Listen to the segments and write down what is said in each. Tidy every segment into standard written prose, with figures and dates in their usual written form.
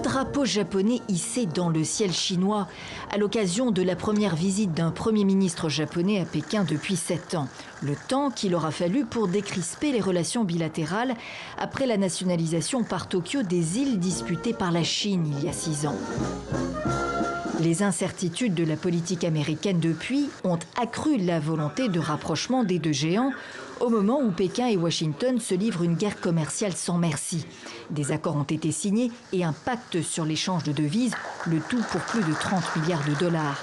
drapeau japonais hissé dans le ciel chinois à l'occasion de la première visite d'un Premier ministre japonais à Pékin depuis 7 ans. Le temps qu'il aura fallu pour décrisper les relations bilatérales après la nationalisation par Tokyo des îles disputées par la Chine il y a 6 ans. Les incertitudes de la politique américaine depuis ont accru la volonté de rapprochement des deux géants au moment où Pékin et Washington se livrent une guerre commerciale sans merci. Des accords ont été signés et un pacte sur l'échange de devises, le tout pour plus de 30 milliards de dollars.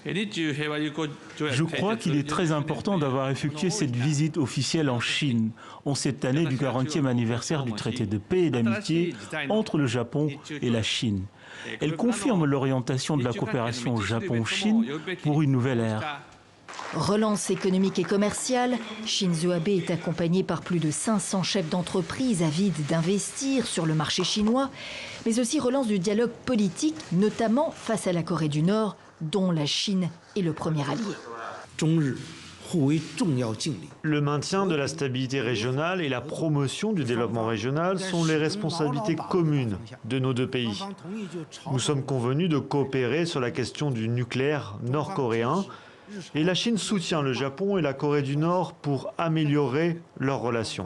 Je crois qu'il est très important d'avoir effectué cette visite officielle en Chine, en cette année du 40e anniversaire du traité de paix et d'amitié entre le Japon et la Chine. Elle confirme l'orientation de la coopération Japon-Chine pour une nouvelle ère. Relance économique et commerciale, Shinzo Abe est accompagné par plus de 500 chefs d'entreprise avides d'investir sur le marché chinois, mais aussi relance du dialogue politique, notamment face à la Corée du Nord, dont la Chine est le premier allié. Le maintien de la stabilité régionale et la promotion du développement régional sont les responsabilités communes de nos deux pays. Nous sommes convenus de coopérer sur la question du nucléaire nord-coréen et la Chine soutient le Japon et la Corée du Nord pour améliorer leurs relations.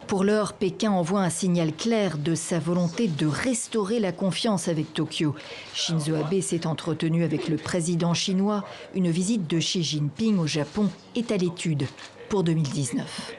Pour l'heure, Pékin envoie un signal clair de sa volonté de restaurer la confiance avec Tokyo. Shinzo Abe s'est entretenu avec le président chinois. Une visite de Xi Jinping au Japon est à l'étude pour 2019.